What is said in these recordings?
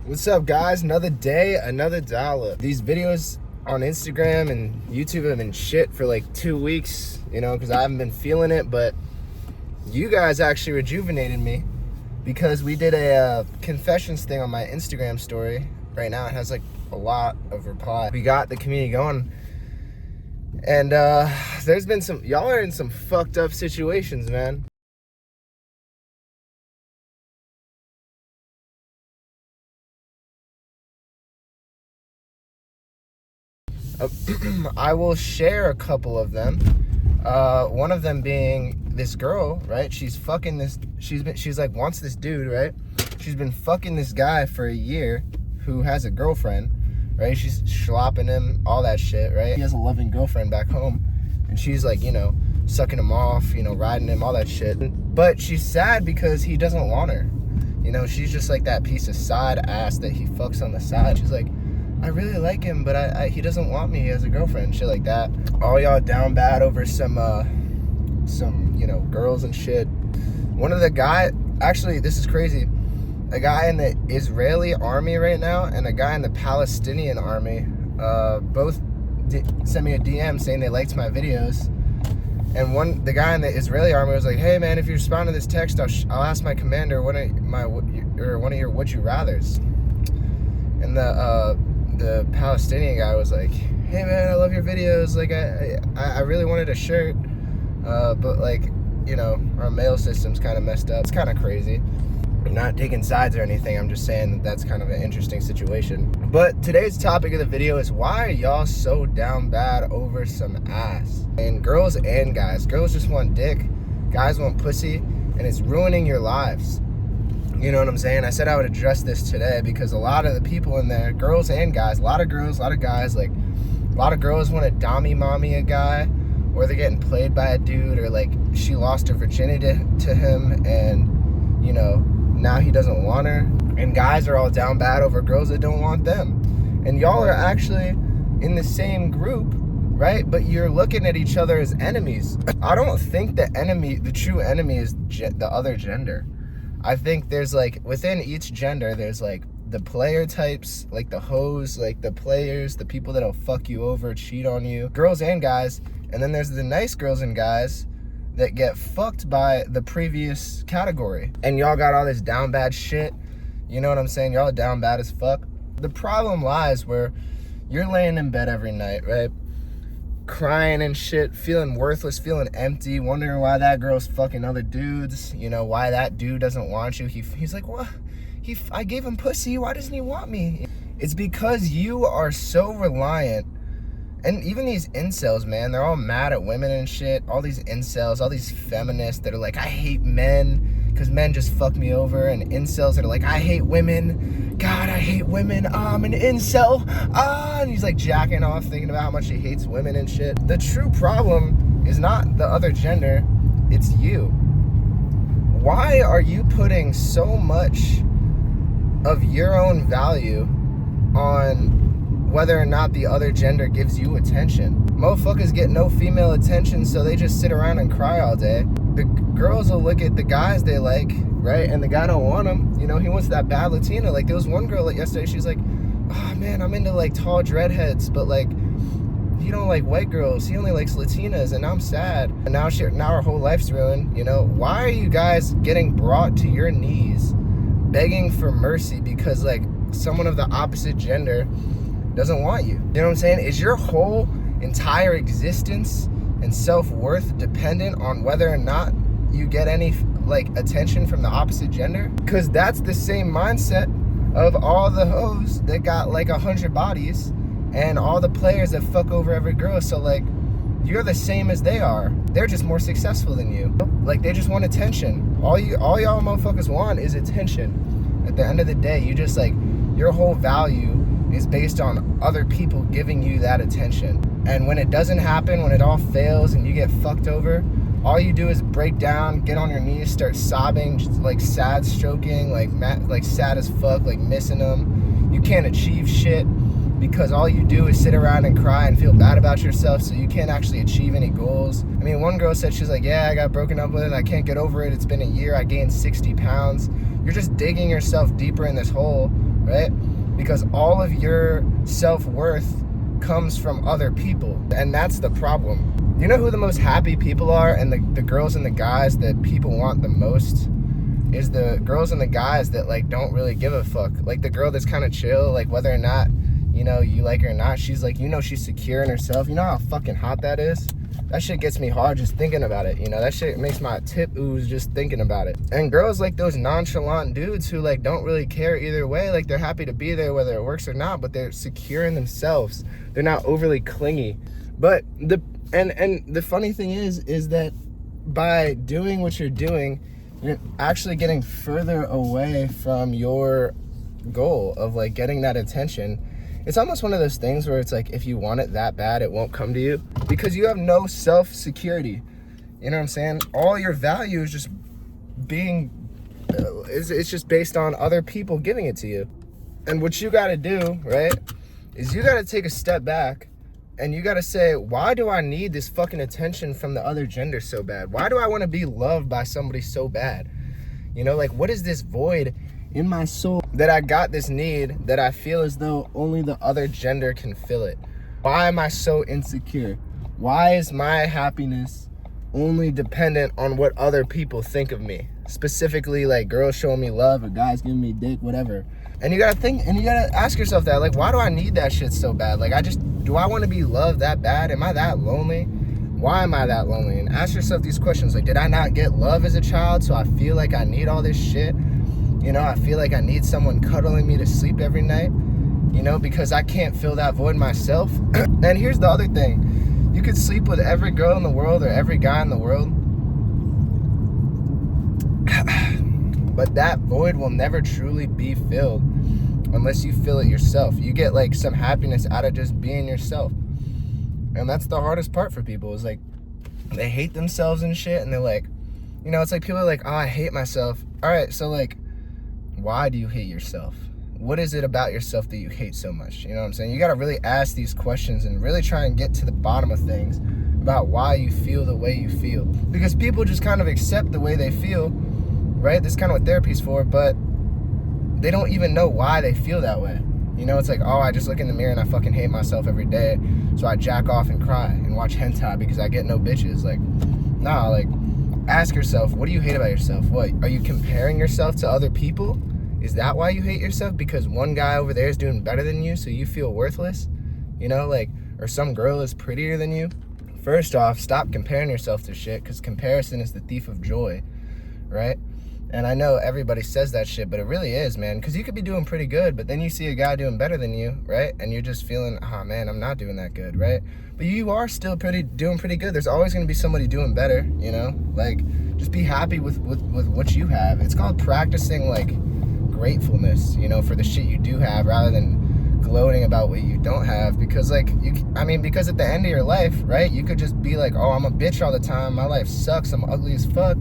What's up, guys? Another day, another dollar. These videos on Instagram and YouTube have been shit for like 2 weeks, you know, because I haven't been feeling it, but you guys actually rejuvenated me because we did a confessions thing on my Instagram story. Right now it has like a lot of reply. We got the community going, and there's been y'all are in some fucked up situations, man. I will share a couple of them. One of them being this girl, right? She's fucking this. She's like wants this dude, right? She's been fucking this guy for a year, who has a girlfriend, right? She's schlopping him, all that shit, right? He has a loving girlfriend back home, and she's like, you know, sucking him off, you know, riding him, all that shit. But she's sad because he doesn't want her. You know, she's just like that piece of side ass that he fucks on the side. She's like, I really like him, but he doesn't want me as a girlfriend, shit like that. All y'all down bad over some you know, girls and shit. One of the guy, actually, this is crazy. A guy in the Israeli army right now and a guy in the Palestinian army, both sent me a DM saying they liked my videos. And the guy in the Israeli army was like, "Hey man, if you respond to this text, I'll ask my commander one of your would you rathers." And the Palestinian guy was like, "Hey man, I love your videos. Like I really wanted a shirt, but like, you know, our mail system's kind of messed up." It's kind of crazy. I'm not taking sides or anything. I'm just saying that that's kind of an interesting situation. But today's topic of the video is, why are y'all so down bad over some ass? And girls and guys. Girls just want dick. Guys want pussy, and it's ruining your lives. You know what I'm saying? I said I would address this today because a lot of the people in there, girls and guys, a lot of girls, a lot of guys, like a lot of girls want to dommy mommy a guy, or they're getting played by a dude, or like she lost her virginity to him and, you know, now he doesn't want her. And guys are all down bad over girls that don't want them. And y'all are actually in the same group, right? But you're looking at each other as enemies. I don't think the true enemy is the other gender. I think there's like, within each gender, there's like the player types, like the hoes, like the players, the people that'll fuck you over, cheat on you, girls and guys. And then there's the nice girls and guys that get fucked by the previous category. And y'all got all this down bad shit. You know what I'm saying? Y'all down bad as fuck. The problem lies where you're laying in bed every night, right? Crying and shit, feeling worthless, feeling empty, wondering why that girl's fucking other dudes, you know, why that dude doesn't want you. He's like, what? I gave him pussy, why doesn't he want me? It's because you are so reliant. And even these incels, man, they're all mad at women and shit. All these incels, all these feminists that are like, I hate men because men just fuck me over. And incels that are like, I hate women. God, I hate women. I'm an incel. And he's like jacking off, thinking about how much he hates women and shit. The true problem is not the other gender, it's you. Why are you putting so much of your own value on whether or not the other gender gives you attention? Motherfuckers get no female attention, so they just sit around and cry all day. The girls will look at the guys they like, right? And the guy don't want them. You know, he wants that bad Latina. Like, there was one girl like yesterday, she's like, oh man, I'm into like tall dreadheads, but like, he don't like white girls. He only likes Latinas, and I'm sad. And now her whole life's ruined. You know, why are you guys getting brought to your knees, begging for mercy because like someone of the opposite gender doesn't want you? You know what I'm saying? Is your whole entire existence and self-worth dependent on whether or not you get any like attention from the opposite gender? Because that's the same mindset of all the hoes that got like 100 bodies and all the players that fuck over every girl. So like, you're the same as they are. They're just more successful than you. Like, they just want attention. All y'all motherfuckers want is attention. At the end of the day, you just like, your whole value is based on other people giving you that attention. And when it doesn't happen, when it all fails and you get fucked over, all you do is break down, get on your knees, start sobbing, just like sad stroking, like sad as fuck, like missing them. You can't achieve shit because all you do is sit around and cry and feel bad about yourself, so you can't actually achieve any goals. I mean, one girl said, she's like, yeah, I got broken up with, I can't get over it, it's been a year, I gained 60 pounds. You're just digging yourself deeper in this hole, right? because all of your self-worth comes from other people, and that's the problem. You know who the most happy people are, and the girls and the guys that people want the most is the girls and the guys that like don't really give a fuck. Like the girl that's kind of chill, like whether or not, you know, you like her or not, she's like, you know, she's secure in herself. You know how fucking hot that is? That shit gets me hard just thinking about it, you know? That shit makes my tip ooze just thinking about it. And girls like those nonchalant dudes who like don't really care either way. Like they're happy to be there whether it works or not, but they're secure in themselves. They're not overly clingy. But the funny thing is that by doing what you're doing, you're actually getting further away from your goal of like getting that attention. It's almost one of those things where it's like, if you want it that bad, it won't come to you because you have no self-security. You know what I'm saying? All your value is just being, it's just based on other people giving it to you. And what you got to do, right, is you got to take a step back and you got to say, why do I need this fucking attention from the other gender so bad? Why do I want to be loved by somebody so bad? You know, like, what is this void in my soul that I got this need that I feel as though only the other gender can fill it? Why am I so insecure? Why is my happiness only dependent on what other people think of me? Specifically, like girls showing me love or guys giving me dick, whatever. And you gotta think, and you gotta ask yourself that, like, why do I need that shit so bad? Like, do I want to be loved that bad? Am I that lonely? Why am I that lonely? And ask yourself these questions. Like, did I not get love as a child, so I feel like I need all this shit? You know, I feel like I need someone cuddling me to sleep every night, you know, because I can't fill that void myself. And here's the other thing. You could sleep with every girl in the world or every guy in the world, but that void will never truly be filled unless you fill it yourself. You get like some happiness out of just being yourself. And that's the hardest part for people, is like they hate themselves and shit, and they're like, you know, it's like people are like, oh, I hate myself. All right, so like, why do you hate yourself? What is it about yourself that you hate so much? You know what I'm saying? You got to really ask these questions and really try and get to the bottom of things about why you feel the way you feel. Because people just kind of accept the way they feel, right? That's kind of what therapy's for, but they don't even know why they feel that way. You know, it's like, oh, I just look in the mirror and I fucking hate myself every day, so I jack off and cry and watch hentai because I get no bitches. Like, nah, like, ask yourself, what do you hate about yourself? What, are you comparing yourself to other people? Is that why you hate yourself? Because one guy over there is doing better than you, so you feel worthless? You know, like, or some girl is prettier than you? First off, stop comparing yourself to shit, because comparison is the thief of joy, right? And I know everybody says that shit, but it really is, man. Because you could be doing pretty good, but then you see a guy doing better than you, right? And you're just feeling, oh, man, I'm not doing that good, right? But you are still doing pretty good. There's always going to be somebody doing better, you know? Like, just be happy with what you have. It's called practicing, like, gratefulness, you know, for the shit you do have, rather than gloating about what you don't have. Because, like, because at the end of your life, right, you could just be like, oh, I'm a bitch all the time. My life sucks. I'm ugly as fuck.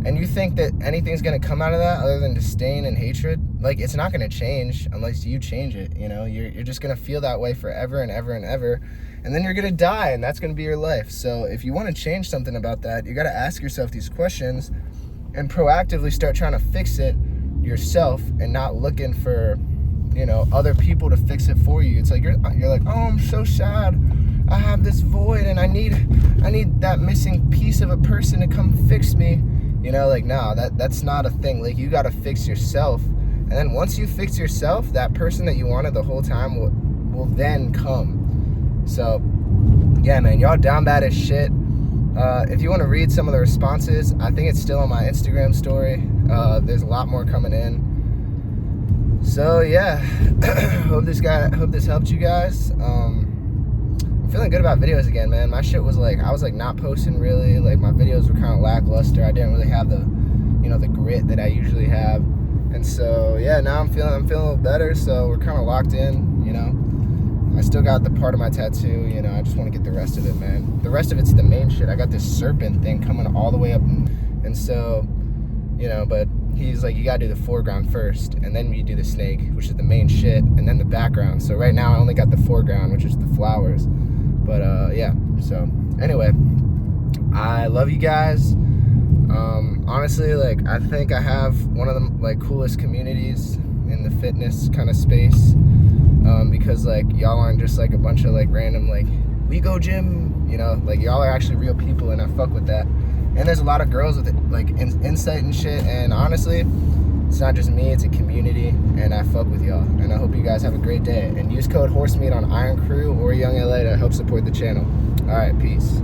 And you think that anything's going to come out of that other than disdain and hatred? Like, it's not going to change unless you change it, you know? You're just going to feel that way forever and ever and ever. And then you're going to die, and that's going to be your life. So if you want to change something about that, you got to ask yourself these questions and proactively start trying to fix it yourself and not looking for, you know, other people to fix it for you. It's like you're like, oh, I'm so sad. I have this void, and I need that missing piece of a person to come fix me. You know, like, no, that's not a thing. Like, you got to fix yourself. And then once you fix yourself, that person that you wanted the whole time will then come. So, yeah, man, y'all down bad as shit. If you want to read some of the responses, I think it's still on my Instagram story. There's a lot more coming in. So, yeah, hope this helped you guys. Feeling good about videos again, man. My shit was like, I was like not posting really. Like, my videos were kind of lackluster. I didn't really have the, you know, the grit that I usually have. And so, yeah, now I'm feeling a little better. So we're kind of locked in, you know. I still got the part of my tattoo, you know. I just want to get the rest of it, man. The rest of it's the main shit. I got this serpent thing coming all the way up, and so, you know, but he's like, you gotta do the foreground first, and then you do the snake, which is the main shit, and then the background. So right now I only got the foreground, which is the flowers. But yeah, so anyway, I love you guys. Honestly, like, I think I have one of the like coolest communities in in the fitness kind of space, because like y'all aren't just like a bunch of like random like we go gym, you know, like y'all are actually real people, and I fuck with that. And there's a lot of girls with like insight and shit, and honestly, it's not just me, it's a community, and I fuck with y'all. And I hope you guys have a great day. And use code Horsemeet on Iron CRUE or YOUNGLA to help support the channel. All right, peace.